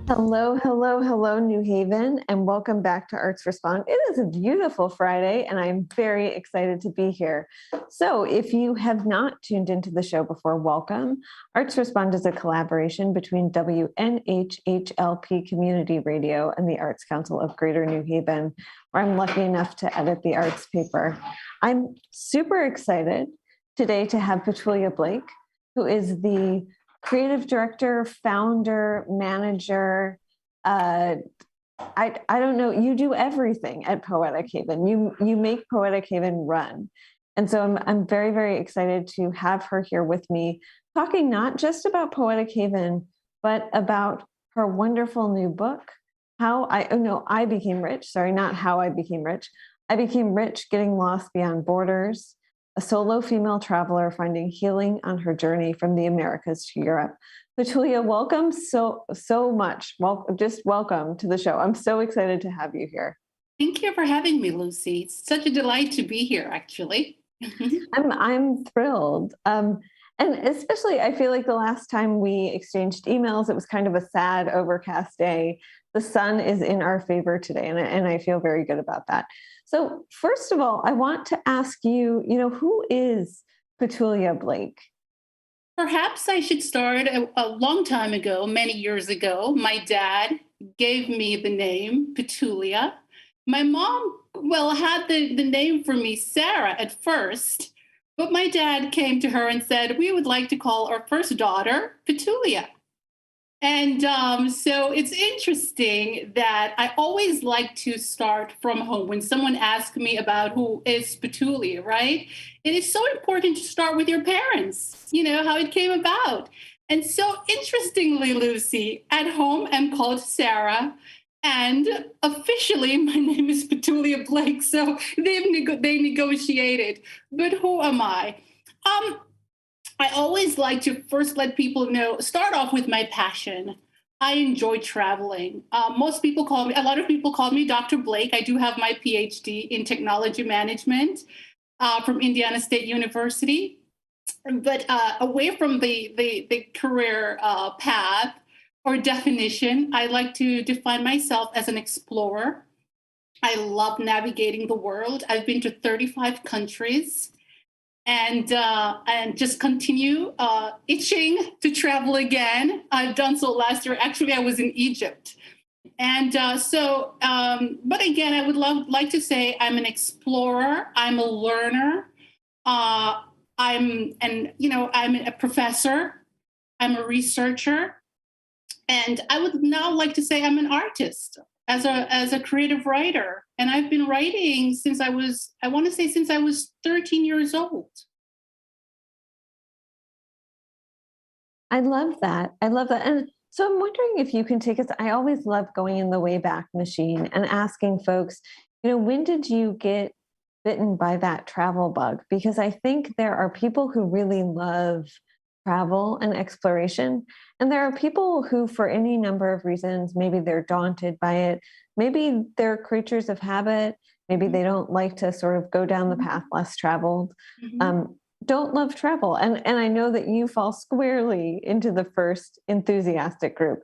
Hello, hello, hello, New Haven, and welcome back to Arts Respond. It is a beautiful Friday, and I'm very excited to be here. So, if you have not tuned into the show before, welcome. Arts Respond is a collaboration between WNHHLP Community Radio and the Arts Council of Greater New Haven, where I'm lucky enough to edit the arts paper. I'm super excited today to have Petulia Blake, who is the creative director, founder, manager. I don't know. You do everything at Poetic Haven. You make Poetic Haven run, and so I'm very, very excited to have her here with me, talking not just about Poetic Haven, but about her wonderful new book. I became rich. Sorry, not how I became rich. I became rich getting lost beyond borders, a solo female traveler finding healing on her journey from the Americas to Europe. Petulia, welcome so much. Welcome to the show. I'm so excited to have you here. Thank you for having me, Lucy. It's such a delight to be here, actually. I'm thrilled. And especially, I feel like the last time we exchanged emails, it was kind of a sad, overcast day. The sun is in our favor today, and I feel very good about that. So first of all, I want to ask you, who is Petulia Blake? Perhaps I should start a long time ago, many years ago. My dad gave me the name Petulia. My mom, had the name for me, Sarah, at first. But my dad came to her and said, we would like to call our first daughter Petulia. And so it's interesting that I always like to start from home. When someone asks me about who is Petulia, right? It is so important to start with your parents, how it came about. And so interestingly, Lucy, at home I'm called Sarah. And officially, my name is Petulia Blake. So they negotiated. But who am I? I always like to first let people start off with my passion. I enjoy traveling. A lot of people call me Dr. Blake. I do have my PhD in technology management from Indiana State University. But away from the career path or definition, I like to define myself as an explorer. I love navigating the world. I've been to 35 countries. And just continue itching to travel again. I've done so last year. Actually, I was in Egypt. And but again, I would like to say I'm an explorer. I'm a learner. I'm a professor. I'm a researcher. And I would now like to say I'm an artist as a creative writer. And I've been writing since I was 13 years old. I love that. And so I'm wondering if you can take us, I always love going in the Wayback Machine and asking folks, when did you get bitten by that travel bug? Because I think there are people who really love travel and exploration. And there are people who, for any number of reasons, maybe they're daunted by it. Maybe they're creatures of habit. Maybe they don't like to sort of go down the path less traveled. Don't love travel. And I know that you fall squarely into the first enthusiastic group.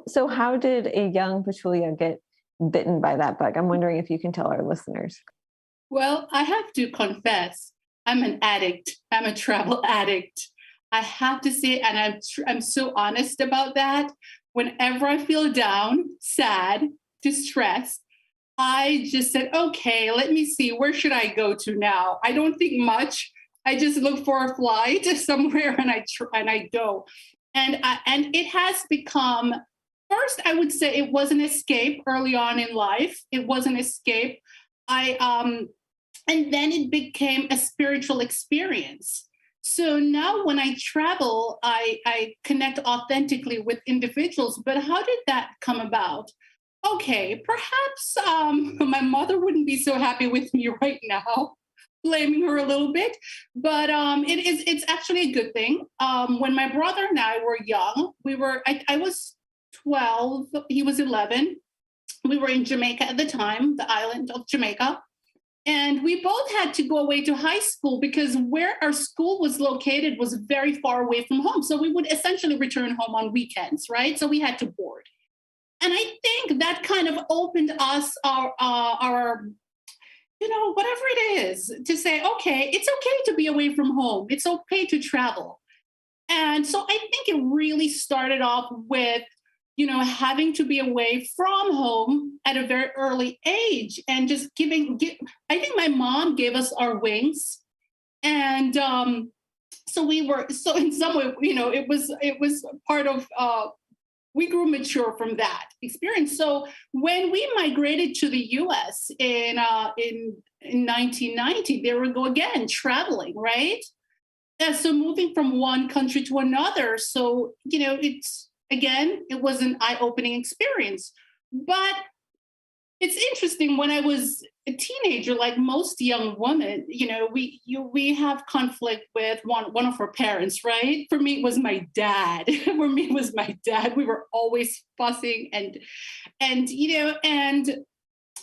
So how did a young Petulia get bitten by that bug? I'm wondering if you can tell our listeners. Well, I have to confess, I'm an addict. I'm a travel addict. I have to say, and I'm so honest about that. Whenever I feel down, sad, distressed, I just said, okay, let me see, where should I go to now? I don't think much. I just look for a flight somewhere and I go. And it has become, first, I would say it was an escape early on in life. It was an escape. And then it became a spiritual experience. So now when I travel, I connect authentically with individuals. But how did that come about? Okay, perhaps my mother wouldn't be so happy with me right now, blaming her a little bit, but it's actually a good thing. When my brother and I were young, I was 12, he was 11. We were in Jamaica at the time, the island of Jamaica. And we both had to go away to high school because where our school was located was very far away from home. So we would essentially return home on weekends, right? So we had to board. And I think that kind of opened us our whatever it is, to say, okay, it's okay to be away from home. It's okay to travel. And so I think it really started off with, having to be away from home at a very early age and just I think my mom gave us our wings. And so so in some way, it was part of, we grew mature from that experience. So when we migrated to the U.S. in 1990, there we go again, traveling, right? So moving from one country to another. So it was an eye-opening experience. But it's interesting, when I was a teenager, like most young women, we have conflict with one of our parents, right? For me, it was my dad. For me, it was my dad. We were always fussing and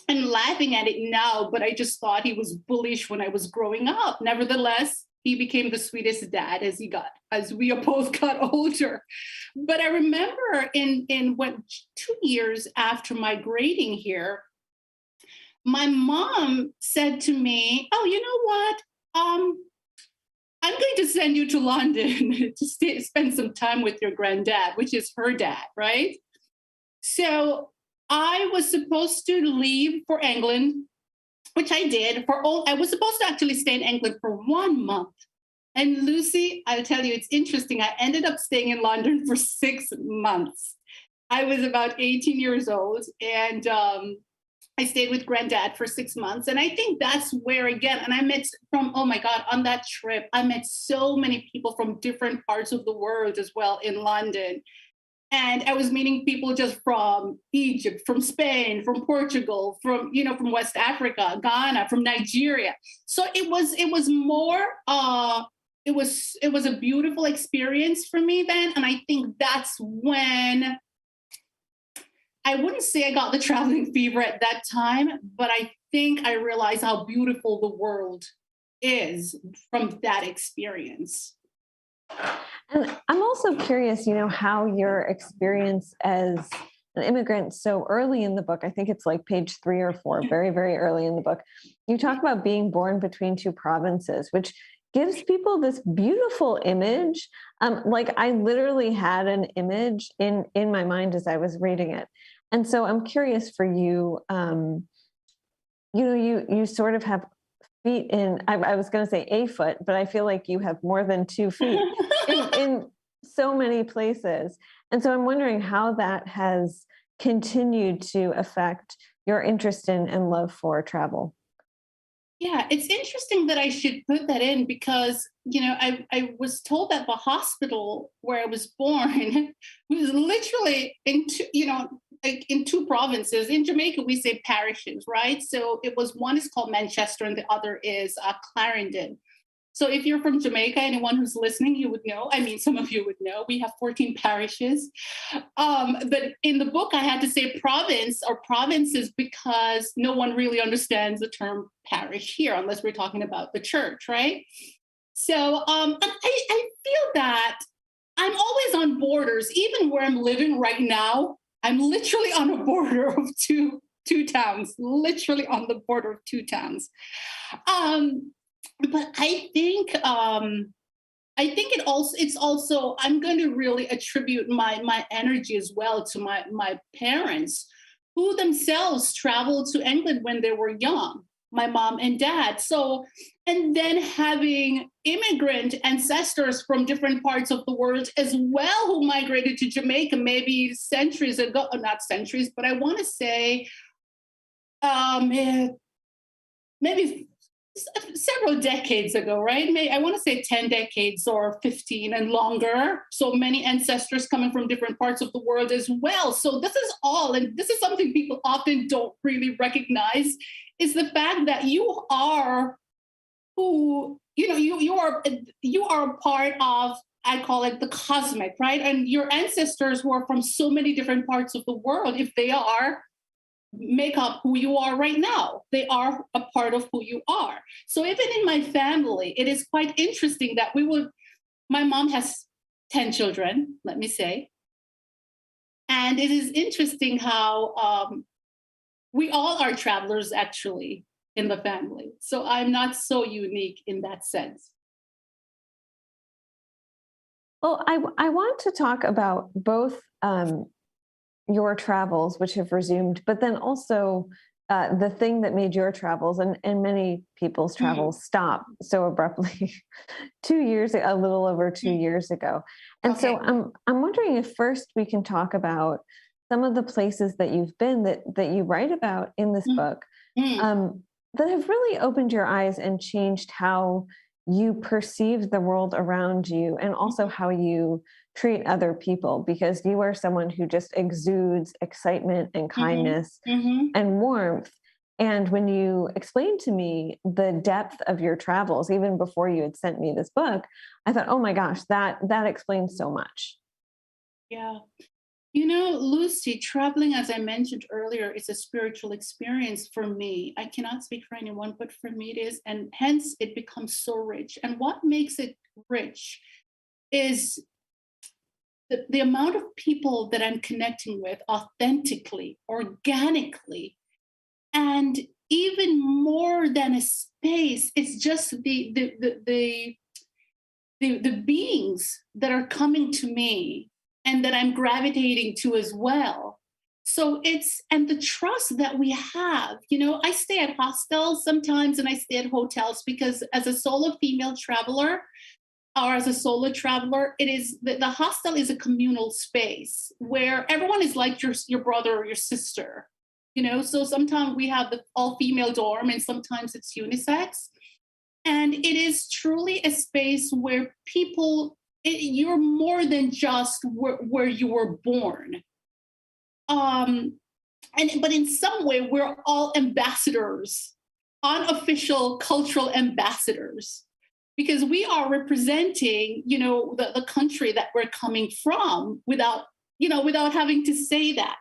laughing at it now, but I just thought he was bullish when I was growing up. Nevertheless, he became the sweetest dad as we both got older. But I remember in what 2 years after migrating here, my mom said to me, "Oh, you know what? I'm going to send you to London to spend some time with your granddad," which is her dad, right? So I was supposed to leave for England, which I did. I was supposed to actually stay in England for 1 month. And Lucy, I'll tell you, it's interesting. I ended up staying in London for 6 months. I was about 18 years old, and I stayed with granddad for 6 months. And I think that's where, again, and I met oh my God, on that trip, I met so many people from different parts of the world as well in London. And I was meeting people just from Egypt, from Spain, from Portugal, from West Africa, Ghana, from Nigeria. So it was more, it was a beautiful experience for me then. And I think that's when, I wouldn't say I got the traveling fever at that time, but I think I realized how beautiful the world is from that experience. And I'm also curious, how your experience as an immigrant so early in the book, I think it's like page 3 or 4, very, very early in the book, you talk about being born between two provinces, which gives people this beautiful image. Like I literally had an image in my mind as I was reading it. And so I'm curious for you, you sort of have feet in, I was going to say a foot, but I feel like you have more than 2 feet in so many places. And so I'm wondering how that has continued to affect your interest in and love for travel. Yeah, it's interesting that I should put that in because, I was told that the hospital where I was born was literally like in two provinces. In Jamaica, we say parishes, right? So one is called Manchester and the other is Clarendon. So if you're from Jamaica, anyone who's listening, you would know. I mean, some of you would know. We have 14 parishes. But in the book, I had to say province or provinces because no one really understands the term parish here unless we're talking about the church, right? So I feel that I'm always on borders, even where I'm living right now. I'm literally on a border of two towns, literally on the border of two towns. But it's also I'm going to really attribute my energy as well to my parents, who themselves traveled to England when they were young, my mom and dad. So, and then having immigrant ancestors from different parts of the world as well who migrated to Jamaica maybe centuries ago, not centuries, but I want to say maybe several decades ago, right? I want to say 10 decades or 15 and longer. So many ancestors coming from different parts of the world as well. So this is all, and this is something people often don't really recognize, is the fact that you are who, you are a part of, I call it the cosmic, right? And your ancestors who are from so many different parts of the world, if they are, make up who you are right now. They are a part of who you are. So even in my family, it is quite interesting that my mom has 10 children, let me say. And it is interesting how we all are travelers actually in the family. So I'm not so unique in that sense. Well, I want to talk about both your travels, which have resumed, but then also the thing that made your travels and many people's Mm, travels stop so abruptly 2 years, a little over two mm, years ago. And so okay. I'm wondering if first we can talk about some of the places that you've been that you write about in this Mm, book, mm, um, that have really opened your eyes and changed how you perceive the world around you and also mhm, how you treat other people, because you are someone who just exudes excitement and mhm, kindness mhm. and warmth. And when you explained to me the depth of your travels, even before you had sent me this book, I thought, oh my gosh, that explains so much. Yeah. You know, Lucy, traveling, as I mentioned earlier, is a spiritual experience for me. I cannot speak for anyone, but for me it is. And hence it becomes so rich. And what makes it rich is the amount of people that I'm connecting with authentically, organically, and even more than a space, it's just the beings that are coming to me and that I'm gravitating to as well. So it's, and the trust that we have, you know, I stay at hostels sometimes and I stay at hotels because as a solo female traveler or as a solo traveler, it is the hostel is a communal space where everyone is like your brother or your sister, you know. So sometimes we have the all female dorm and sometimes it's unisex, and it is truly a space where people you're more than just where you were born. um and but in some way we're all ambassadors, unofficial cultural ambassadors, because we are representing, you know, the country that we're coming from without, you know, without having to say that.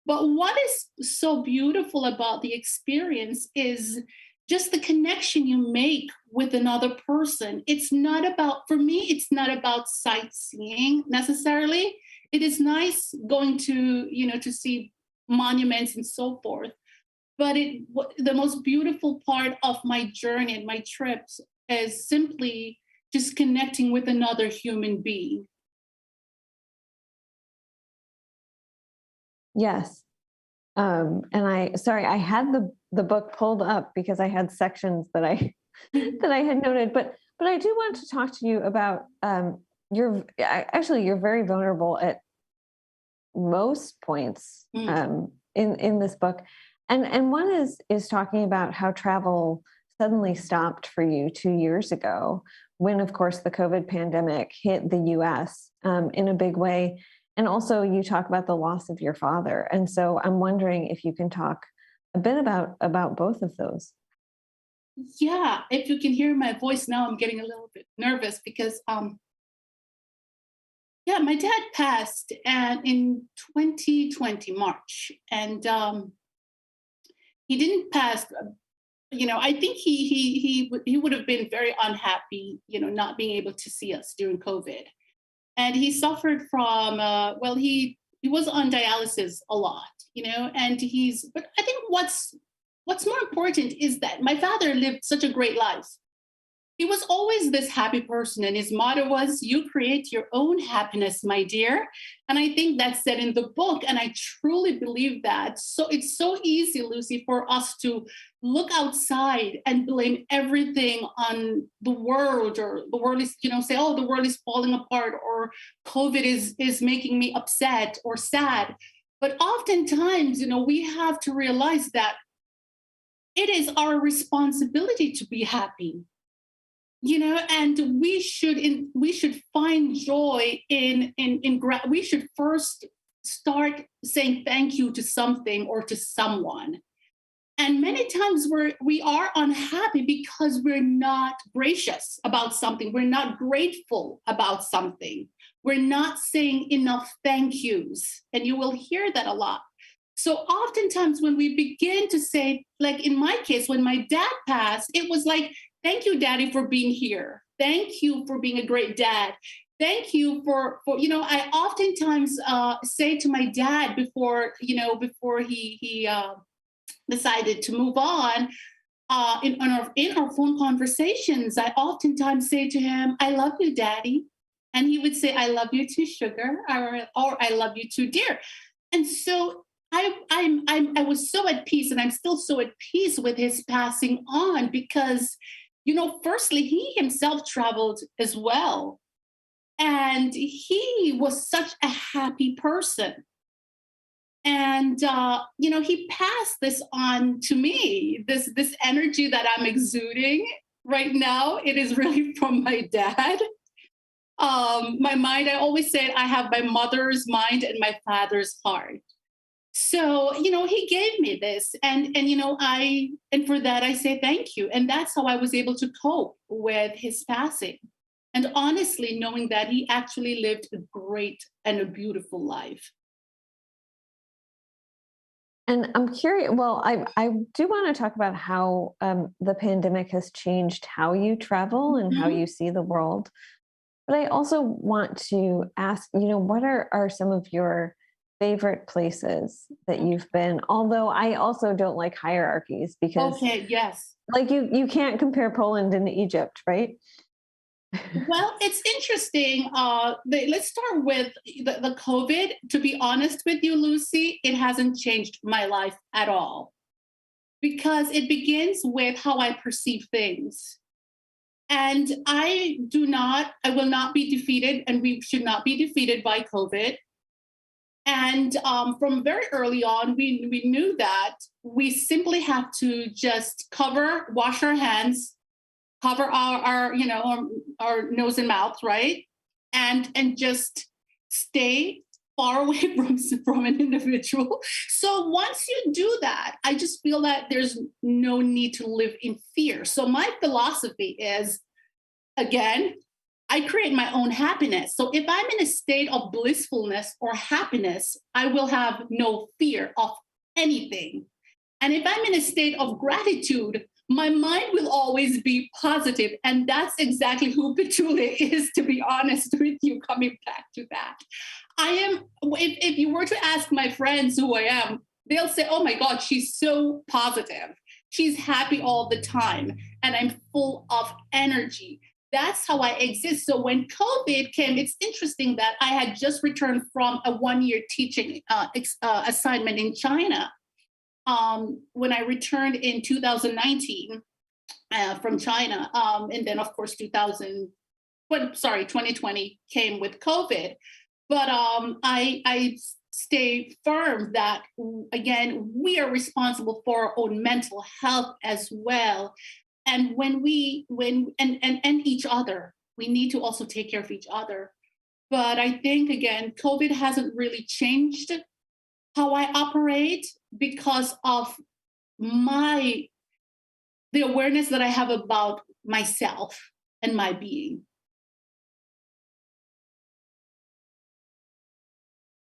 But what is so beautiful about the experience is just the connection you make with another person. It's not about, for me, it's not about sightseeing necessarily. It is nice going to, you know, to see monuments and so forth. But the most beautiful part of my journey and my trips is simply just connecting with another human being. Yes. And sorry, I had the book pulled up because I had sections that I that I had noted, but I do want to talk to you about actually you're very vulnerable at most points Mm, in this book, and one is talking about how travel suddenly stopped for you 2 years ago when, of course, the COVID pandemic hit the U.S. In a big way, and also you talk about the loss of your father, and so I'm wondering if you can talk a bit about both of those. yeah, if you can hear my voice now, I'm getting a little bit nervous because yeah, my dad passed and in 2020 March, and he didn't pass. You know, I think he would have been very unhappy, you know, not being able to see us during COVID, and he suffered from well, he was on dialysis a lot, you know, and he's. But I think what's more important is that my father lived such a great life. He was always this happy person, and his motto was, "You create your own happiness, my dear." And I think that's said in the book, and I truly believe that. So it's so easy, Lucy, for us to look outside and blame everything on the world, or the world is, you know, say, "Oh, the world is falling apart," or "COVID is making me upset or sad." But oftentimes, you know, we have to realize that it is our responsibility to be happy, you know, and we should find joy we should first start saying thank you to something or to someone. And many times we are unhappy because we're not gracious about something, we're not grateful about something, we're not saying enough thank yous, and you will hear that a lot. So oftentimes when we begin to say, like in my case, when my dad passed, it was like, thank you, daddy, for being here. Thank you for being a great dad. thank you for I oftentimes say to my dad before he decided to move on, in our phone conversations, I oftentimes say to him, "I love you, Daddy," and he would say, "I love you too, sugar," or "I love you too, dear." And so I was so at peace, and I'm still so at peace with his passing on because, firstly, he himself traveled as well, and he was such a happy person. And he passed this on to me, this energy that I'm exuding right now. It is really from my dad. My mind, I always say I have my mother's mind and my father's heart. So he gave me this, and for that I say thank you. And that's how I was able to cope with his passing, and honestly knowing that he actually lived a great and a beautiful life. And I'm curious, well, I do want to talk about how the pandemic has changed how you travel and how Mhm. you see the world. But I also want to ask, what are some of your favorite places that you've been? Although I also don't like hierarchies because Okay, yes. like you can't compare Poland and Egypt, right? Well, it's interesting. Let's start with the COVID. To be honest with you, Lucy, it hasn't changed my life at all because it begins with how I perceive things. And I will not be defeated, and we should not be defeated by COVID. And from very early on, we knew that we simply have to just wash our hands, cover our nose and mouth, right? And just stay far away from an individual. So once you do that, I just feel that there's no need to live in fear. So my philosophy is, again, I create my own happiness. So if I'm in a state of blissfulness or happiness, I will have no fear of anything. And if I'm in a state of gratitude, my mind will always be positive. And that's exactly who Petulia is, to be honest with you, coming back to that. I am, if you were to ask my friends who I am, they'll say, oh my God, she's so positive. She's happy all the time. And I'm full of energy. That's how I exist. So when COVID came, it's interesting that I had just returned from a 1 year teaching assignment in China when I returned in 2019 from China, and then of course 2020 came with COVID. But I stay firm that again we are responsible for our own mental health as well, and and each other. We need to also take care of each other. But I think again, COVID hasn't really changed how I operate because of my the awareness that I have about myself and my being.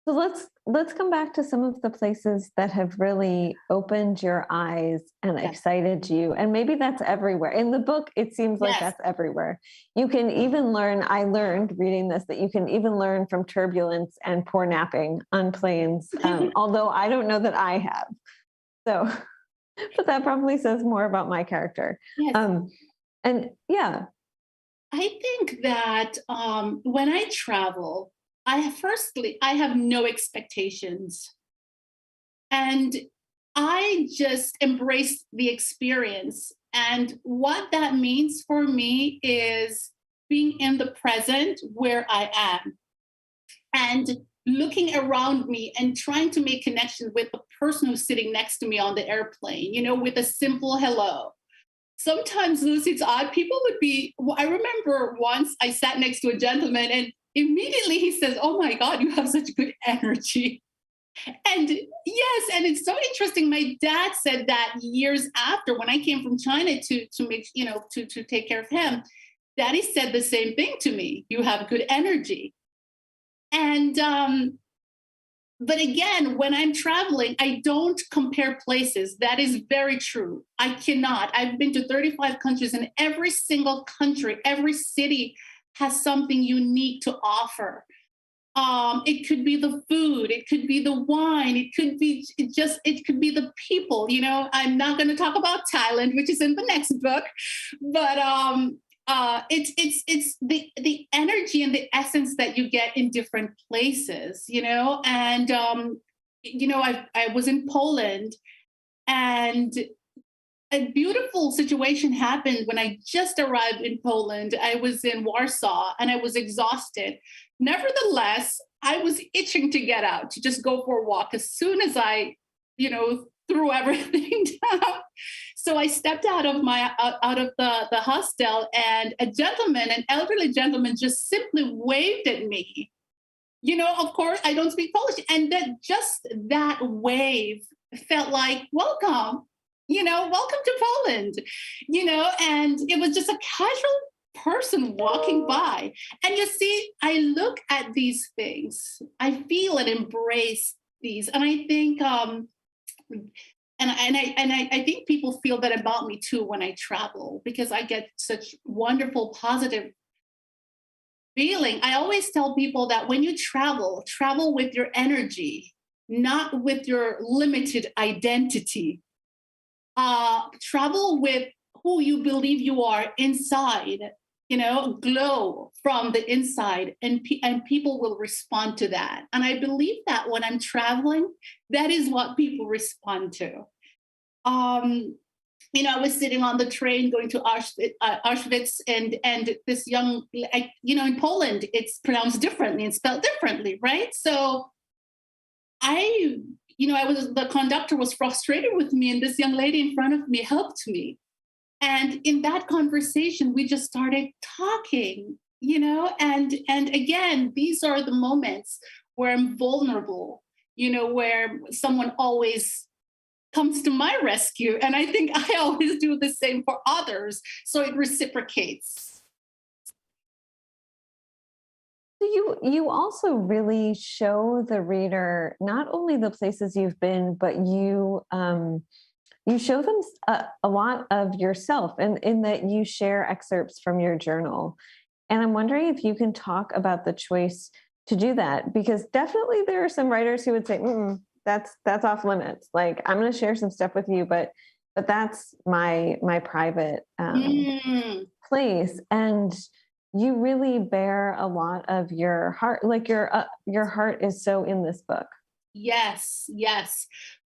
So let's come back to some of the places that have really opened your eyes and Yes. excited you. And maybe that's everywhere. In the book, it seems like Yes. that's everywhere. You can even learn, I learned reading this, that you can even learn from turbulence and poor napping on planes. Although I don't know that I have. So, but that probably says more about my character. Yes. And yeah, I think that when I travel, I have no expectations, and I just embrace the experience. And what that means for me is being in the present where I am and looking around me and trying to make connection with the person who's sitting next to me on the airplane, with a simple hello. Sometimes, Lucy, it's odd. People would be, I remember once I sat next to a gentleman and immediately he says, oh my God, you have such good energy. And yes, and it's so interesting. My dad said that years after when I came from China to make, to take care of him, Daddy said the same thing to me. You have good energy. And but again, when I'm traveling, I don't compare places. That is very true. I cannot. I've been to 35 countries, and every single country, every city has something unique to offer. It could be the food, it could be the wine, it could be the people. I'm not going to talk about Thailand, which is in the next book, but it's the energy and the essence that you get in different places. And I was in Poland, and a beautiful situation happened when I just arrived in Poland. I was in Warsaw and I was exhausted. Nevertheless, I was itching to get out, to just go for a walk as soon as I, threw everything down. So I stepped out of the hostel, and an elderly gentleman, just simply waved at me. Of course, I don't speak Polish, and that wave felt like welcome. Welcome to Poland, and it was just a casual person walking by. And you see, I look at these things, I feel and embrace these. And I think, I think people feel that about me too when I travel, because I get such wonderful, positive feeling. I always tell people that when you travel with your energy, not with your limited identity. Travel with who you believe you are inside, glow from the inside, and people will respond to that. And I believe that when I'm traveling, that is what people respond to. I was sitting on the train going to Auschwitz, and this young, in Poland, it's pronounced differently and spelled differently, right? So the conductor was frustrated with me, and this young lady in front of me helped me. And in that conversation, we just started talking, and again, these are the moments where I'm vulnerable, where someone always comes to my rescue. And I think I always do the same for others. So it reciprocates. You also really show the reader not only the places you've been, but you show them a lot of yourself, and in that you share excerpts from your journal. And I'm wondering if you can talk about the choice to do that, because definitely there are some writers who would say, that's off limits. Like, I'm going to share some stuff with you, but that's my private place. And you really bear a lot of your heart. Like your heart is so in this book. Yes.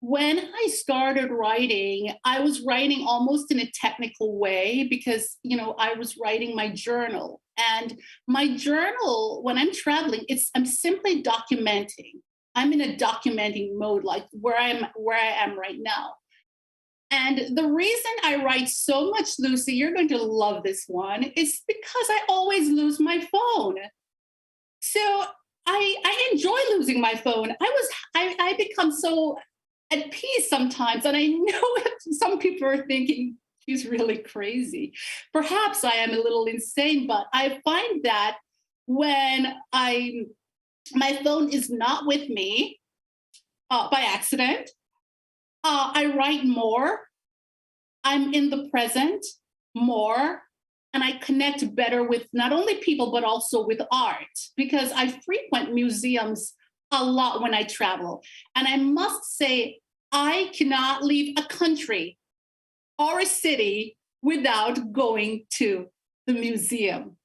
When I started writing, I was writing almost in a technical way because, I was writing my journal. And my journal, when I'm traveling, I'm simply documenting. I'm in a documenting mode, like where I am right now. And the reason I write so much, Lucy, you're going to love this one, is because I always lose my phone. So I enjoy losing my phone. I become so at peace sometimes. And I know some people are thinking she's really crazy. Perhaps I am a little insane, but I find that when my phone is not with me by accident, I write more. I'm in the present more, and I connect better with not only people, but also with art, because I frequent museums a lot when I travel. And I must say, I cannot leave a country or a city without going to the museum.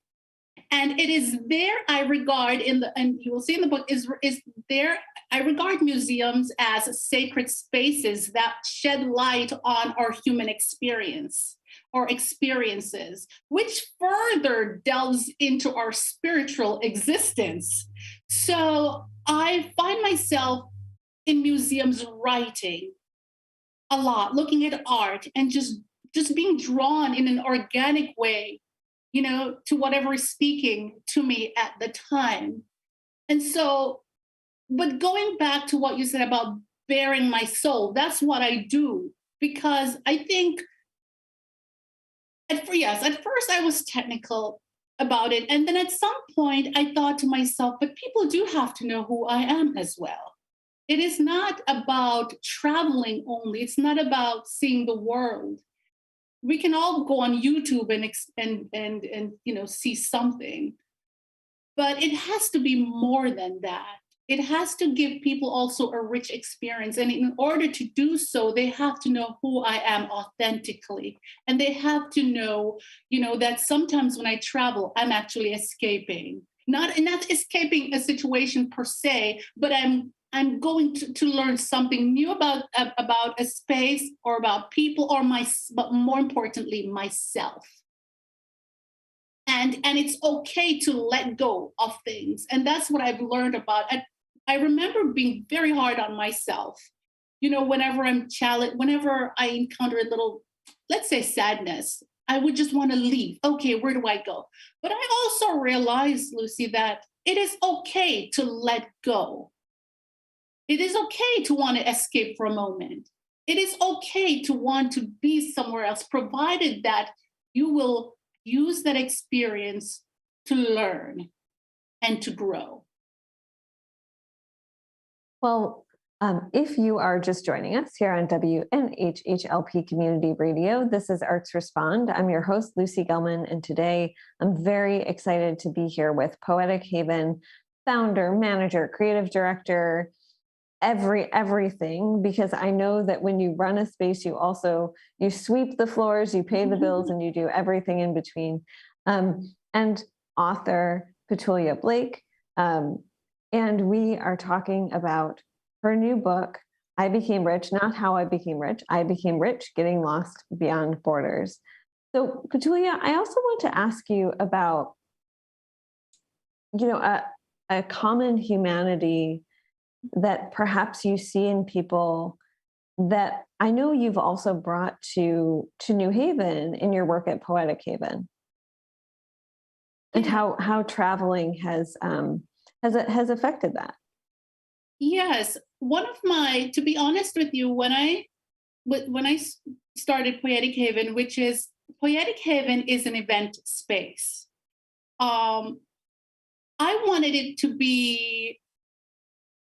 And it is there I regard and you will see in the book, is there I regard museums as sacred spaces that shed light on our human experience or experiences, which further delves into our spiritual existence. So I find myself in museums writing a lot, looking at art, and just being drawn in an organic way, to whatever is speaking to me at the time. And so, but going back to what you said about bearing my soul, that's what I do, because I think at first I was technical about it. And then at some point I thought to myself, but people do have to know who I am as well. It is not about traveling only. It's not about seeing the world. We can all go on YouTube and see something. but it has to be more than that. It has to give people also a rich experience. And in order to do so, they have to know who I am authentically. And they have to know, that sometimes when I travel, I'm actually escaping. Not escaping a situation per se, but I'm going to learn something new about a space or about people but more importantly, myself. And it's okay to let go of things, and that's what I've learned about. I remember being very hard on myself, whenever I'm challenged, whenever I encounter a little, let's say, sadness, I would just want to leave. Okay, where do I go? But I also realized, Lucy, that it is okay to let go. It is okay to want to escape for a moment. It is okay to want to be somewhere else, provided that you will use that experience to learn and to grow. Well, if you are just joining us here on WNHHLP Community Radio, this is Arts Respond. I'm your host, Lucy Gellman, and today I'm very excited to be here with Poetic Haven founder, manager, creative director, everything, because I know that when you run a space, you sweep the floors, you pay the bills, and you do everything in between. And author Petulia Blake. And we are talking about her new book, I Became Rich, not How I Became Rich. I Became Rich, Getting Lost Beyond Borders. So Petulia, I also want to ask you about, a common humanity that perhaps you see in people that I know you've also brought to New Haven in your work at Poetic Haven, and how traveling has affected that. Yes, to be honest with you, when I started Poetic Haven is an event space. I wanted it to be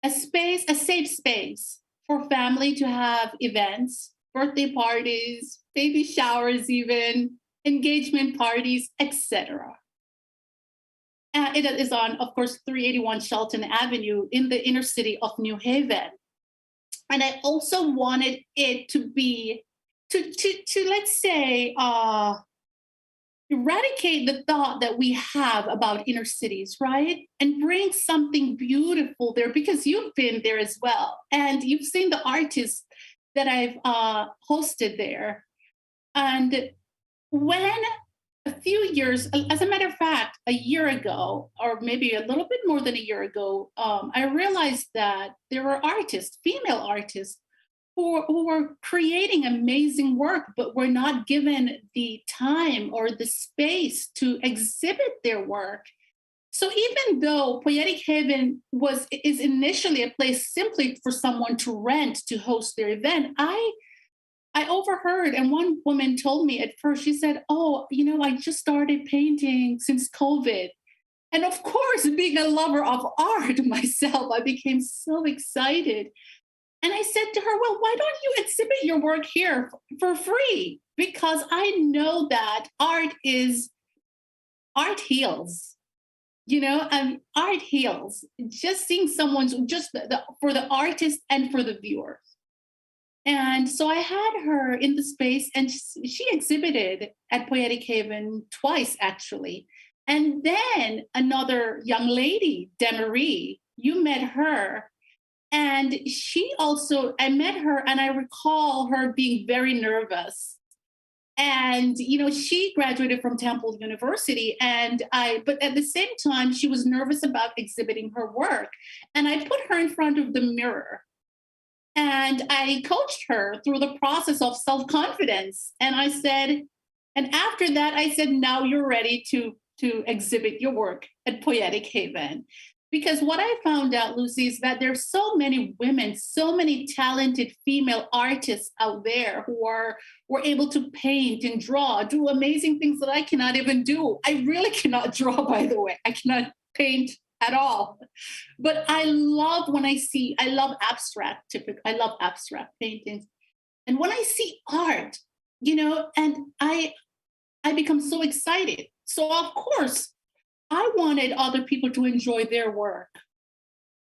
a safe space for family to have events, birthday parties, baby showers, even engagement parties, etc. It is on, of course, 381 Shelton Avenue in the inner city of New Haven. And I also wanted it to be, to let's say, eradicate the thought that we have about inner cities, right? And bring something beautiful there, because you've been there as well. And you've seen the artists that I've hosted there. And when a few years, as a matter of fact, a year ago, or maybe a little bit more than a year ago, I realized that there were artists, female artists, who were creating amazing work, but were not given the time or the space to exhibit their work. So even though Poetic Haven is initially a place simply for someone to rent to host their event, I overheard, and one woman told me at first, she said, "Oh, I just started painting since COVID." And of course, being a lover of art myself, I became so excited. And I said to her, "Well, why don't you exhibit your work here for free? Because I know that art heals, and art heals. Just seeing someone's, for the artist and for the viewer." And so I had her in the space, and she exhibited at Poetic Haven twice, actually. And then another young lady, Demarie, you met her. And I met her, and I recall her being very nervous. And, she graduated from Temple University, but at the same time, she was nervous about exhibiting her work. And I put her in front of the mirror. And I coached her through the process of self-confidence. And after that, I said, "Now you're ready to exhibit your work at Poetic Haven." Because what I found out, Lucy, is that there's so many women, so many talented female artists out there who were able to paint and draw, do amazing things that I cannot even do. I really cannot draw, by the way. I cannot paint at all. But I love I love abstract paintings. And when I see art, and I become so excited. So of course, I wanted other people to enjoy their work.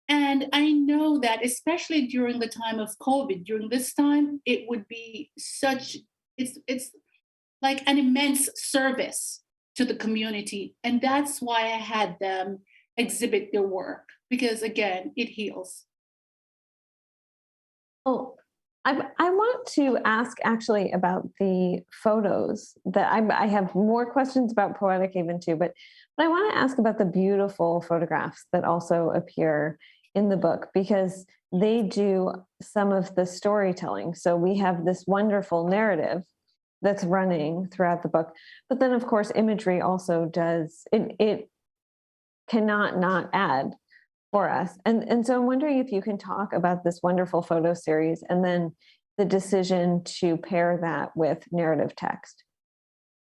And I know that especially during the time of COVID, during this time, it would be it's like an immense service to the community. And that's why I had them exhibit their work, because again, it heals. Well, I want to ask actually about the photos that I have more questions about Poetic even too, but I want to ask about the beautiful photographs that also appear in the book because they do some of the storytelling. So we have this wonderful narrative that's running throughout the book, but then of course imagery also does it cannot not add for us. And so I'm wondering if you can talk about this wonderful photo series and then the decision to pair that with narrative text.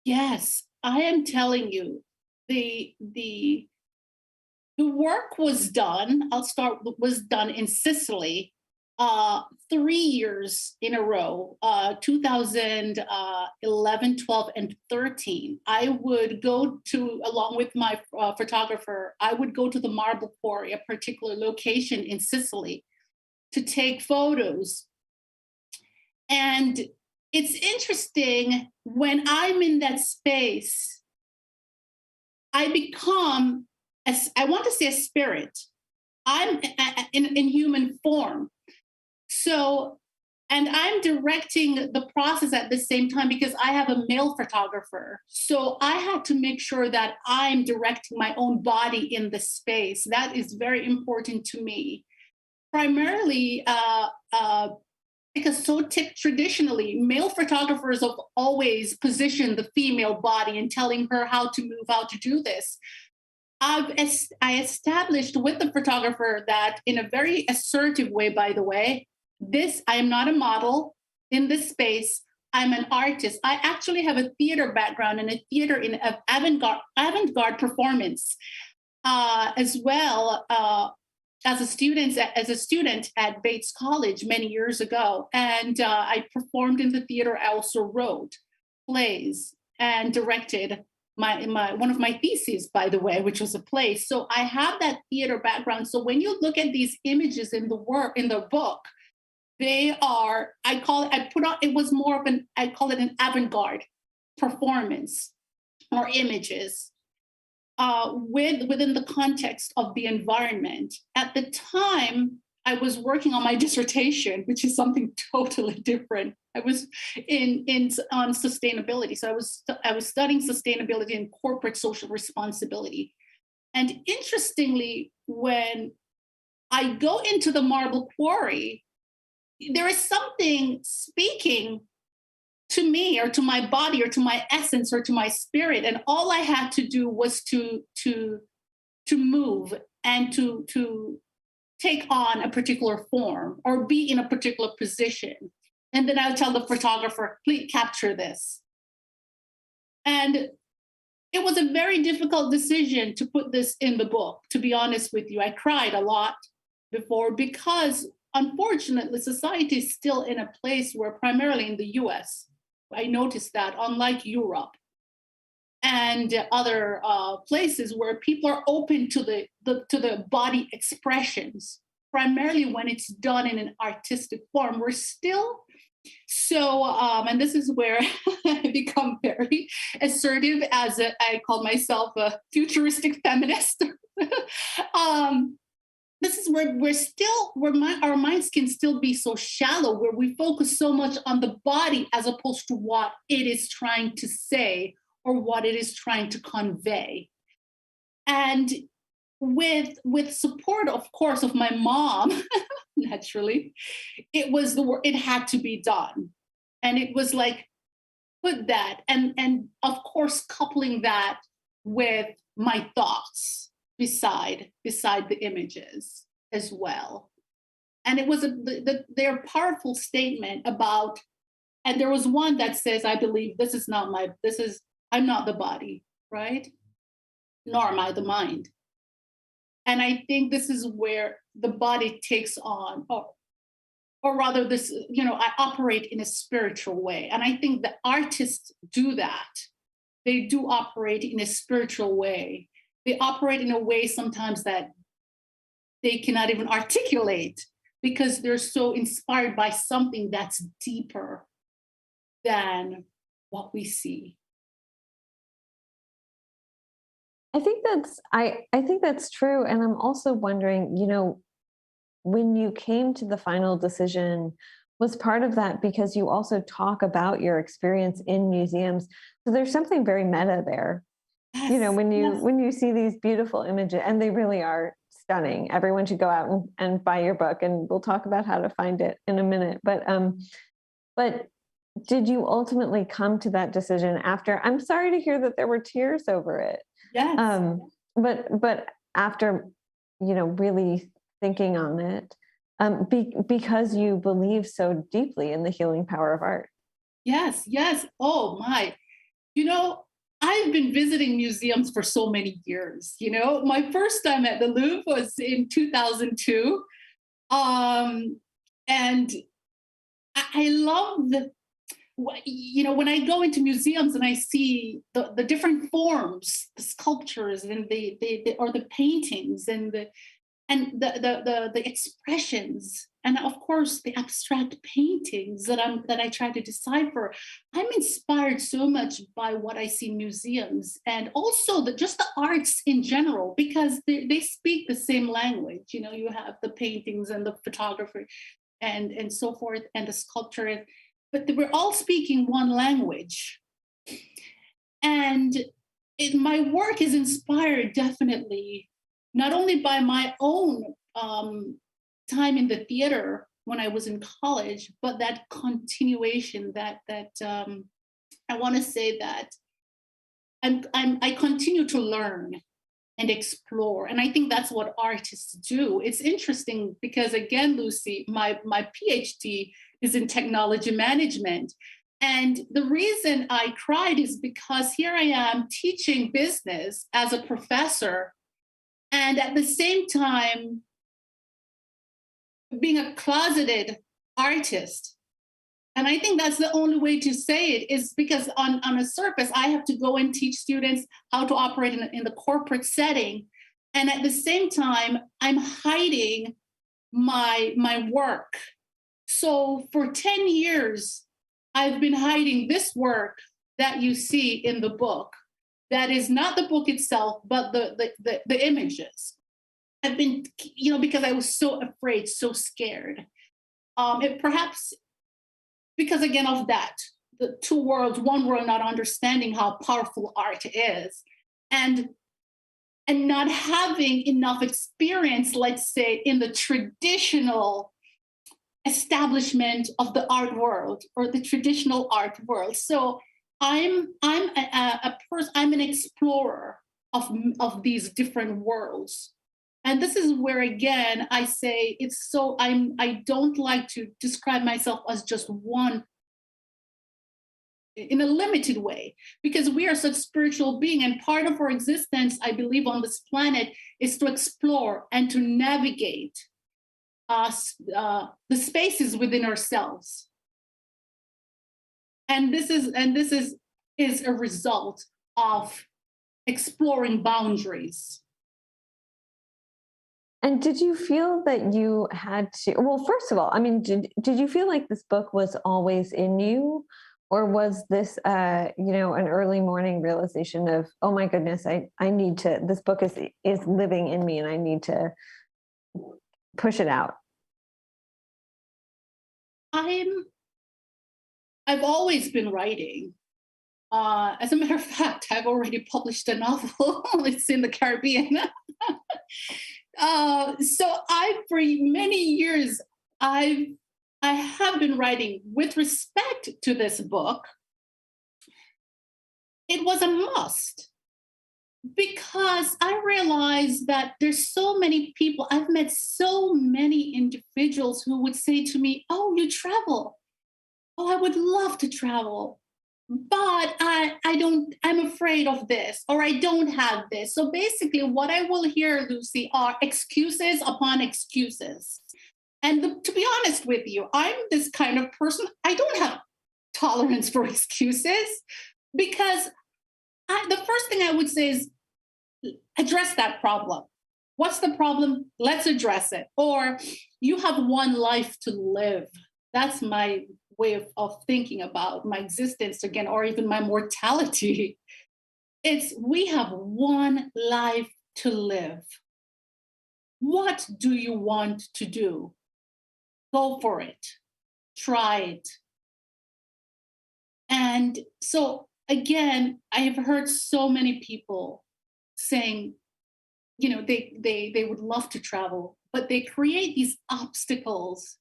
Yes, I am telling you, the work was done. I'll start was done in Sicily 3 years in a row, 2011, 12, and 13. I would go to, along with my photographer, I would go to the marble quarry, a particular location in Sicily, to take photos. And it's interesting when I'm in that space, I become, I want to say a spirit. I'm in human form. So, and I'm directing the process at the same time because I have a male photographer. So I had to make sure that I'm directing my own body in the space. That is very important to me. Primarily, because traditionally, male photographers have always positioned the female body and telling her how to move, how to do this. I established with the photographer that in a very assertive way, by the way, I am not a model in this space. I'm an artist. I actually have a theater background and a theater in avant-garde performance as well. As a student at Bates College many years ago, and I performed in the theater. I also wrote plays and directed my one of my theses, by the way, which was a play. So I have that theater background. So when you look at these images in the book, they are, it was more of I call it an avant-garde performance or images within the context of the environment. At the time, I was working on my dissertation, which is something totally different. I was on sustainability, so I was studying sustainability and corporate social responsibility. And interestingly, when I go into the marble quarry, there is something speaking to me or to my body or to my essence or to my spirit, and all I had to do was to move and to take on a particular form or be in a particular position. And then I would tell the photographer, please capture this. And it was a very difficult decision to put this in the book, to be honest with you. I cried a lot before because unfortunately society is still in a place where, primarily in the US, I noticed that, unlike Europe and other places where people are open to the body expressions, primarily when it's done in an artistic form, we're still so. And this is where I become very assertive, I call myself a futuristic feminist. This is where our minds can still be so shallow, where we focus so much on the body as opposed to what it is trying to say or what it is trying to convey. And with support, of course, of my mom, naturally, it had to be done. And it was like, put that, and of course, coupling that with my thoughts beside the images as well. And it was their powerful statement about, and there was one that says, I believe I'm not the body, right? Nor am I the mind. And I think this is where the body takes on, or rather this, I operate in a spiritual way. And I think the artists do that. They do operate in a spiritual way. they operate in a way sometimes that they cannot even articulate because they're so inspired by something that's deeper than what we see. I think that's true. And I'm also wondering, when you came to the final decision, was part of that because you also talk about your experience in museums. So there's something very meta there. Yes, yes, When you see these beautiful images, and they really are stunning. Everyone should go out and buy your book, and we'll talk about how to find it in a minute. But did you ultimately come to that decision after? I'm sorry to hear that there were tears over it. yes. But after, really thinking on it, because you believe so deeply in the healing power of art. Yes, yes. Oh my. You know, I've been visiting museums for so many years. My first time at the Louvre was in 2002. And I love when I go into museums and I see the different forms, the sculptures and or the paintings and the expressions, and of course the abstract paintings that I try to decipher. I'm inspired so much by what I see in museums, and also just the arts in general, because they speak the same language. You have the paintings and the photography and so forth, and the sculpture, but we're all speaking one language. And my work is inspired definitely not only by my own time in the theater when I was in college, but that continuation that I want to say that I continue to learn and explore, and I think that's what artists do. It's interesting because, again, Lucy, my PhD is in technology management. And the reason I cried is because here I am teaching business as a professor, and at the same time, being a closeted artist. And I think that's the only way to say it, is because on a surface, I have to go and teach students how to operate in the corporate setting. And at the same time, I'm hiding my work. So for 10 years, I've been hiding this work that you see in the book. That is not the book itself, but the images. I've been, because I was so afraid, so scared. It perhaps because, again, of that, the two worlds, one world not understanding how powerful art is, and not having enough experience, let's say, in the traditional establishment of the art world or the traditional art world. So I'm a person. I'm an explorer of these different worlds, and this is where, again, I say it's so. I don't like to describe myself as just one in a limited way, because we are such spiritual being, and part of our existence, I believe, on this planet is to explore and to navigate the spaces within ourselves. And this is a result of exploring boundaries. And did you feel that you had to, well, first of all, I mean, did you feel like this book was always in you? Or was this, an early morning realization of, oh my goodness, I need to, this book is living in me and I need to push it out? I've always been writing. As a matter of fact, I've already published a novel. It's in the Caribbean. So for many years, I have been writing. With respect to this book, it was a must, because I realized that there's so many people. I've met so many individuals who would say to me, "Oh, you travel. Oh, I would love to travel, but I don't, I'm afraid of this, or I don't have this." So basically, what I will hear, Lucy, are excuses upon excuses. And to be honest with you, I'm this kind of person. I don't have tolerance for excuses, because the first thing I would say is, address that problem. What's the problem? Let's address it. Or you have one life to live. That's my way of thinking about my existence again, or even my mortality. It's we have one life to live. What do you want to do? Go for it. Try it. And so again, I have heard so many people saying, they would love to travel, but they create these obstacles.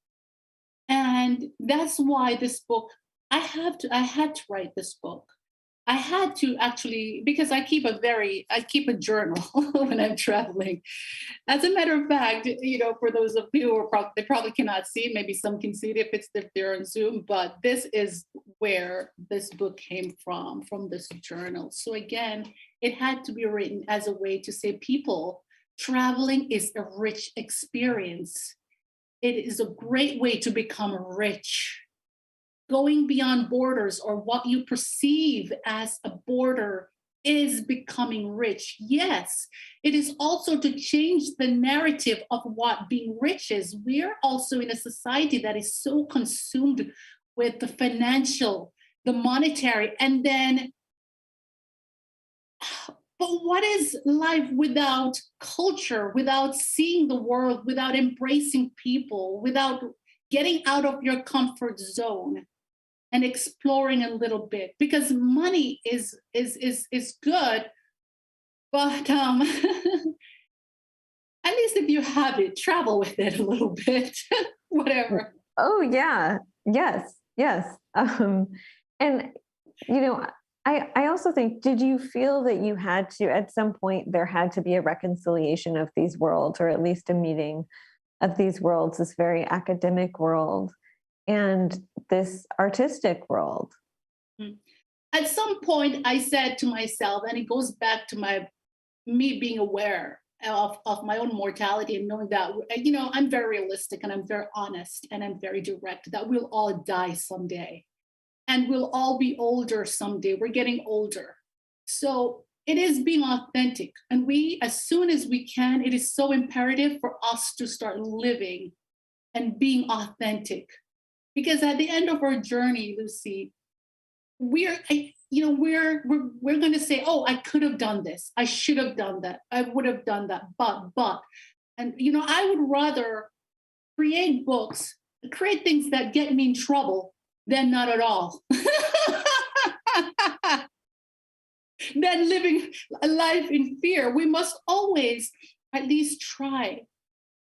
And that's why this book, I had to write this book. I had to actually, because I keep a journal when I'm traveling. As a matter of fact, for those of you who they probably cannot see, maybe some can see it if they're on Zoom, but this is where this book came from this journal. So again, it had to be written as a way to say, people, traveling is a rich experience. It is a great way to become rich. Going beyond borders, or what you perceive as a border, is becoming rich. Yes, it is also to change the narrative of what being rich is. We're also in a society that is so consumed with the financial, the monetary, and then, but what is life without culture, without seeing the world, without embracing people, without getting out of your comfort zone and exploring a little bit? Because money is good, but at least if you have it, travel with it a little bit, whatever. Oh yeah, yes. And I also think, did you feel that you had to, at some point, there had to be a reconciliation of these worlds, or at least a meeting of these worlds, this very academic world and this artistic world? Mm. At some point, I said to myself, and it goes back to me being aware of my own mortality, and knowing that, I'm very realistic, and I'm very honest, and I'm very direct, that we'll all die someday, and we'll all be older someday. We're getting older. So it is being authentic. And we, as soon as we can, it is so imperative for us to start living and being authentic. Because at the end of our journey, Lucy, we're going to say, oh, I could have done this, I should have done that, I would have done that, but and I would rather create books, create things that get me in trouble, than not at all. Than living a life in fear. We must always at least try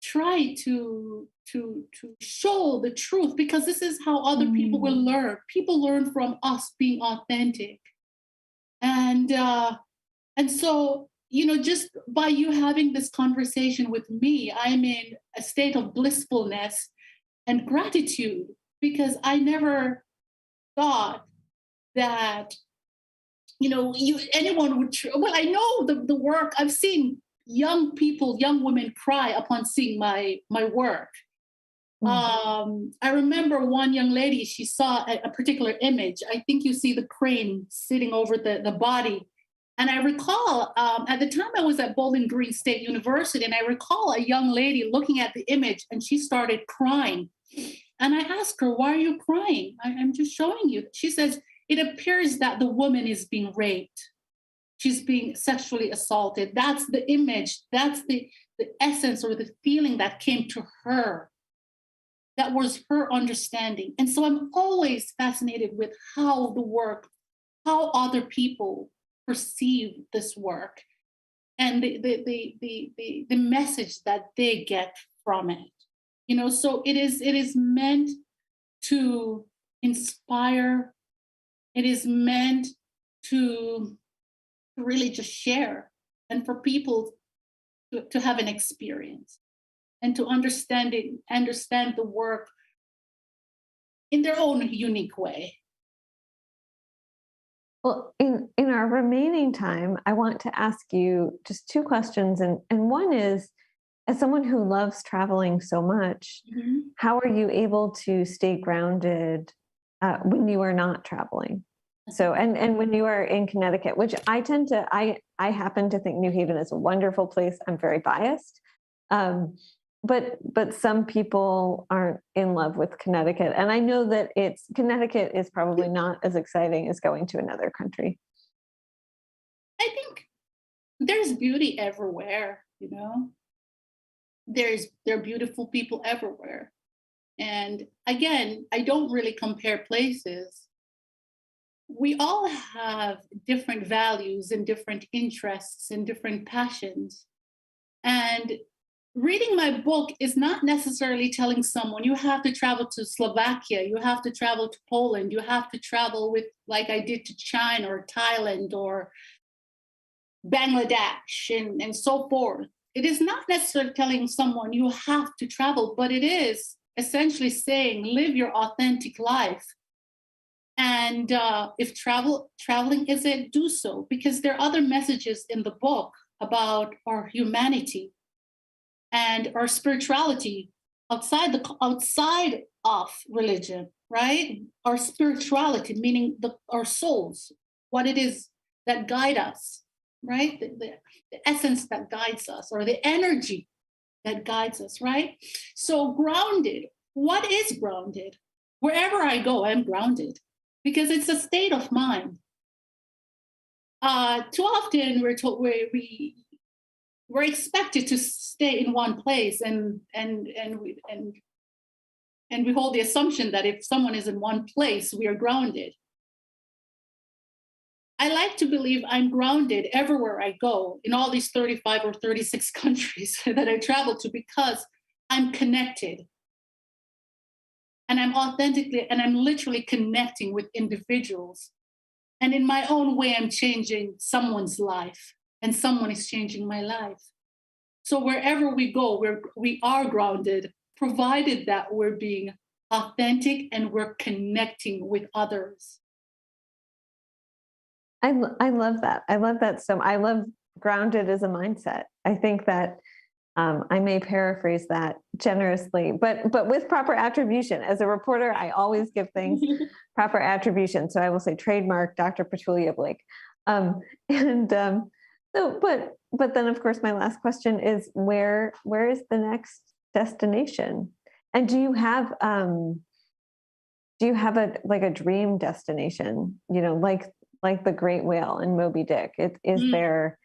to show the truth, because this is how other people will learn. People learn from us being authentic. And so, just by you having this conversation with me, I'm in a state of blissfulness and gratitude, because I never thought that anyone would. Well, I know the work. I've seen young women cry upon seeing my work. I remember one young lady, she saw a particular image. I think you see the crane sitting over the body. And I recall at the time I was at Bowling Green State University, and I recall a young lady looking at the image, and she started crying. And I asked her, why are you crying? I'm just showing you. She says, it appears that the woman is being raped. She's being sexually assaulted. That's the image. That's the essence, or the feeling that came to her. That was her understanding. And so I'm always fascinated with how other people perceive this work, and the message that they get from it. So it is meant to inspire. It is meant to really just share, and for people to have an experience, and to understand the work in their own unique way. Well, in our remaining time, I want to ask you just two questions. And one is, as someone who loves traveling so much, how are you able to stay grounded when you are not traveling? So, and when you are in Connecticut, which I happen to think New Haven is a wonderful place. I'm very biased. But some people aren't in love with Connecticut. And I know that Connecticut is probably not as exciting as going to another country. I think there's beauty everywhere, there are beautiful people everywhere. And again, I don't really compare places. We all have different values and different interests and different passions. And reading my book is not necessarily telling someone you have to travel to Slovakia, you have to travel to Poland, you have to travel with, like I did, to China or Thailand or Bangladesh and so forth. It is not necessarily telling someone you have to travel, but it is essentially saying live your authentic life. And if traveling is it, do so, because there are other messages in the book about our humanity and our spirituality outside of religion, right? Our spirituality, meaning our souls, what it is that guide us, right? The essence that guides us, or the energy that guides us, right? So grounded. What is grounded? Wherever I go, I'm grounded because it's a state of mind. Too often we're told we're expected to stay in one place, and we hold the assumption that if someone is in one place, we are grounded. I like to believe I'm grounded everywhere I go in all these 35 or 36 countries that I travel to, because I'm connected. And I'm literally connecting with individuals. And in my own way, I'm changing someone's life, and someone is changing my life. So wherever we go, we are grounded, provided that we're being authentic and we're connecting with others. I love that. I love that. So I love grounded as a mindset. I think that I may paraphrase that generously, but with proper attribution. As a reporter, I always give things proper attribution. So I will say trademark Dr. Petulia Blake. But then of course my last question is where is the next destination? And do you have a dream destination? Like the great whale in Moby Dick. Is there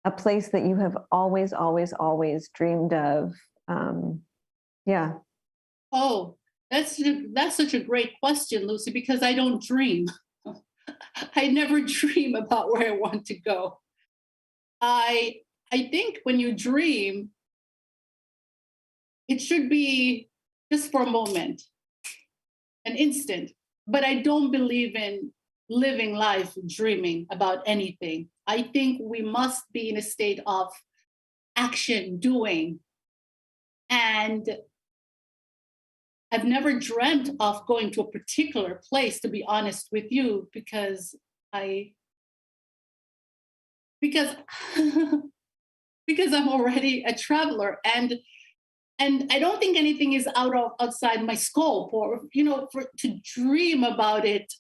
a place that you have always, always, always dreamed of? Yeah. Oh, that's such a great question, Lucy, because I don't dream. I never dream about where I want to go. I think when you dream, it should be just for a moment, an instant. But I don't believe in living life dreaming about anything. I think we must be in a state of action, doing. And I've never dreamt of going to a particular place, to be honest with you, because because I'm already a traveler, and I don't think anything is outside my scope, or to dream about it.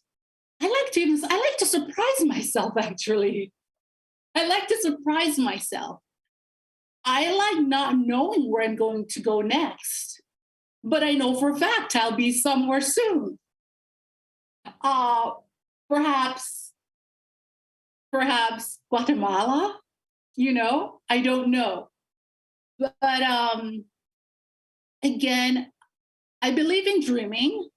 I like to surprise myself, actually. I like to surprise myself. I like not knowing where I'm going to go next, but I know for a fact I'll be somewhere soon. Uh, perhaps Guatemala, I don't know. But again, I believe in dreaming,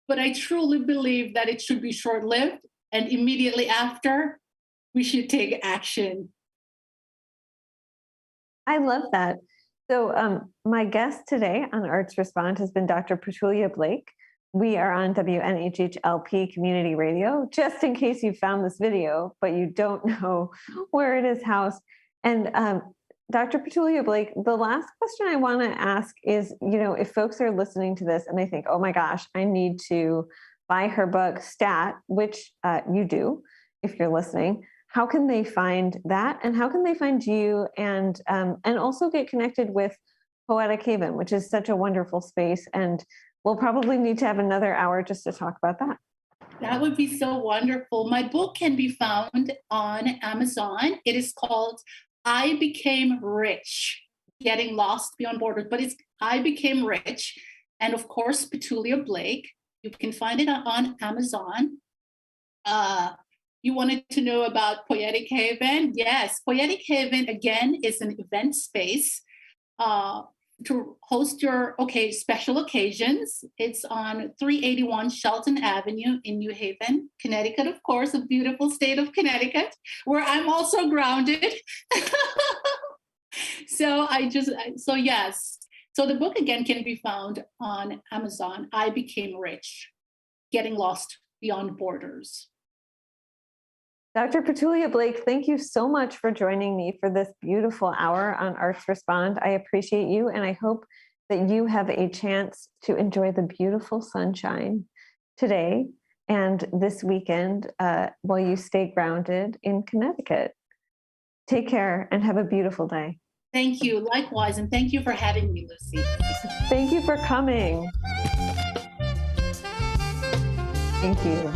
but I truly believe that it should be short-lived, and immediately after, we should take action. I love that. So my guest today on Arts Respond has been Dr. Petulia Blake. We are on WNHHLP Community Radio, just in case you found this video, but you don't know where it is housed. And Dr. Petulia Blake, the last question I want to ask is, if folks are listening to this and they think, oh my gosh, I need to buy her book, Stat, which you do, if you're listening, how can they find that? And how can they find you and also get connected with Poetic Haven, which is such a wonderful space. And we'll probably need to have another hour just to talk about that. That would be so wonderful. My book can be found on Amazon. It is called I Became Rich, Getting Lost Beyond Borders, but it's I Became Rich. And of course, Petulia Blake. You can find it on Amazon. Uh, you wanted to know about Poetic Haven? Yes, Poetic Haven, again, is an event space uh, to host your special occasions. It's on 381 Shelton Avenue in New Haven, Connecticut, of course, a beautiful state of Connecticut, where I'm also grounded. So yes. So the book again can be found on Amazon. I Became Rich, Getting Lost Beyond Borders. Dr. Petulia Blake, thank you so much for joining me for this beautiful hour on Arts Respond. I appreciate you, and I hope that you have a chance to enjoy the beautiful sunshine today and this weekend while you stay grounded in Connecticut. Take care and have a beautiful day. Thank you. Likewise, and thank you for having me, Lucy. Thank you for coming. Thank you.